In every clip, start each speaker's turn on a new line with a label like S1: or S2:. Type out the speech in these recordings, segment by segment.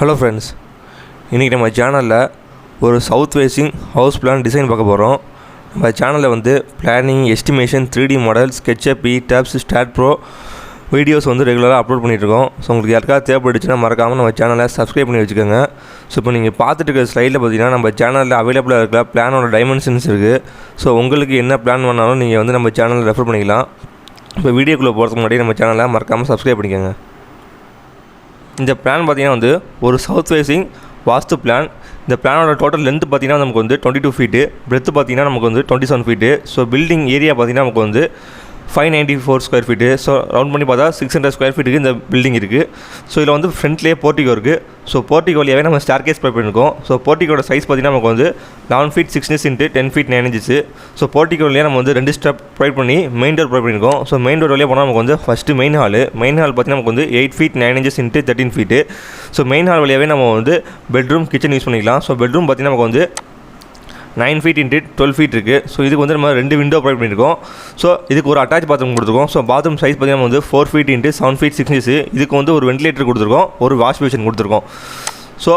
S1: Hello friends, இன்றைக்கி நம்ம சேனலில் ஒரு south facing house plan design பார்க்க போகிறோம். நம்ம சேனலில் வந்து planning, estimation, 3D model, SKETCHUP, ETABS, STAIR bro videos வந்து ரெகுலராக அப்லோட் பண்ணிகிட்ருக்கோம். ஸோ உங்களுக்கு யாருக்காவது தேவைப்பட்டுச்சுன்னா மறக்காமல் நம்ம சேனலை சப்ஸ்கிரைப் பண்ணி வச்சுக்கோங்க. ஸோ இப்போ நீங்கள் பார்த்துட்டு இருக்கிற ஸ்லைடில் பார்த்தீங்கன்னா நம்ம சேனலில் அவைலபிளாக இருக்கிற பிளானோட டைமென்ஷன்ஸ் இருக்குது. ஸோ உங்களுக்கு என்ன பிளான் பண்ணாலும் நீங்கள் வந்து நம்ம சேனலில் ரெஃபர் பண்ணிக்கலாம். இப்போ வீடியோக்குள்ளே போகிறதுக்கு முன்னாடி நம்ம சேனலை மறக்காமல் சப்ஸ்கிரைப் பண்ணிக்கோங்க. இந்த பிளான் பார்த்திங்கன்னா வந்து ஒரு சவுத் ஃபேஸிங் வாஸ்து பிளான். இந்த பிளானோட டோட்டல் லென்த் பார்த்திங்கன்னா நமக்கு வந்து 22 ஃபீட்டு, பிரெத்து பார்த்திங்கன்னா நமக்கு வந்து 27 ஃபீட்டு. ஸோ பில்டிங் ஏரியா பார்த்திங்கன்னா நமக்கு வந்து 594 ஸ்கொயர் ஃபீட்டு. ஸோ ரவுண்ட் பண்ணி பார்த்தா 600 ஸ்கொயர் ஃபீட்டுக்கு இந்த பில்டிங் இருக்குது. ஸோ இதில் வந்து ஃப்ரண்ட்லேயே போர்ட்டிகோ இருக்குது. ஸோ போர்ட்டிகோ வழியாகவே நம்ம ஸ்டார் கேஸ் ப்ரொவைட் பண்ணியிருக்கோம். ஸோ போர்ட்டிகோட சைஸ் பார்த்திங்கன்னா நமக்கு வந்து 11 feet 6 inches × 10 feet 9 inches. So portico வழியாக நம்ம வந்து 2 ஸ்டெப் ப்ரொவைட் பண்ணி மெயின் டோர் ப்ரொவைட் பண்ணியிருக்கோம். ஸோ மெயின் டோர் வழியாக போனால் நமக்கு வந்து ஃபஸ்ட்டு மெயின் ஹால் பார்த்திங்கன்னா நமக்கு வந்து 8 feet 9 inches × 13 feet. So main hall வழியாகவே நம்ம வந்து பெட்ரூம், கிச்சன் யூஸ் பண்ணிக்கலாம். ஸோ பெட்ரூம் பார்த்திங்கன்னா நமக்கு வந்து 9 feet × 12 feet இருக்குது. ஸோ இதுக்கு வந்து நம்ம 2 விண்டோ ப்ரொவைட் பண்ணியிருக்கோம். ஸோ இதுக்கு ஒரு அட்டாச் பாத்ரூம் கொடுத்துருக்கோம். ஸோ பாத்ரூம் சைஸ் பார்த்திங்கன்னா வந்து 4 feet × 7 feet 6 inches. இதுக்கு வந்து ஒரு வென்டிலேட்டர் கொடுத்துருக்கோம், ஒரு வாஷ் பேஷன் கொடுத்துருக்கோம். ஸோ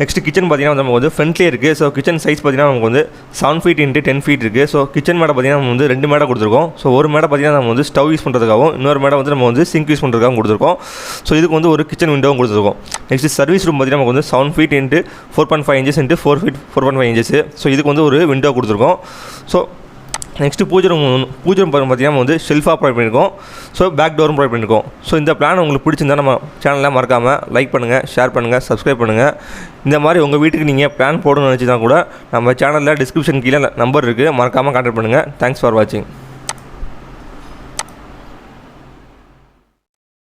S1: நெக்ஸ்ட் கிச்சன் பார்த்திங்கன்னா நமக்கு வந்து ஃப்ரண்ட்லேயே இருக்குது. ஸோ கிச்சன் சைஸ் பார்த்திங்கன்னா நமக்கு வந்து 7 feet × 10 feet இருக்குது. ஸோ கிச்சன் மேடை பார்த்திங்கன்னா நம்ம வந்து 2 மேடை கொடுத்துருக்கோம். ஸோ ஒரு மேடை பார்த்திங்கன்னா நம்ம வந்து ஸ்டவ் யூஸ் பண்ணுறதுக்காகவும், இன்னொரு மேடை வந்து நம்ம வந்து சிங்க் யூஸ் பண்ணுறதுக்காகவும் கொடுத்துருக்கோம். ஸோ இதுக்கு வந்து ஒரு கிச்சன் விண்டோவும் கொடுத்துருக்கோம். நெக்ஸ்ட் சர்வீஸ் ரூம் பார்த்திங்கன்னா நமக்கு வந்து 7 feet × 4.5 inches × 4 feet 4.5 inches. So இதுக்கு வந்து ஒரு விண்டோ கொடுத்துருக்கோம். ஸோ நெக்ஸ்ட்டு பூஜை ரூம் பார்த்திங்கன்னா வந்து ஷெல்ஃபாக ப்ரொவைட் பண்ணியிருக்கோம். ஸோ பேக் டோரும் ப்ரொவைட் பண்ணியிருக்கோம். ஸோ இந்த பிளான் உங்களுக்கு பிடிச்சிருந்தா நம்ம சேனலில் மறக்காமல் லைக் பண்ணுங்கள், ஷேர் பண்ணுங்கள், சப்ஸ்கிரைப் பண்ணுங்கள். இந்த மாதிரி உங்கள் வீட்டுக்கு நீங்கள் பிளான் போடணும்னு நினச்சிதான் கூட நம்ம சேனலில் டிஸ்கிரிப்ஷன் கீழே நம்பர் இருக்குது, மறக்காமல் கான்டாக்ட் பண்ணுங்கள். தேங்க்ஸ் ஃபார் வாட்சிங்.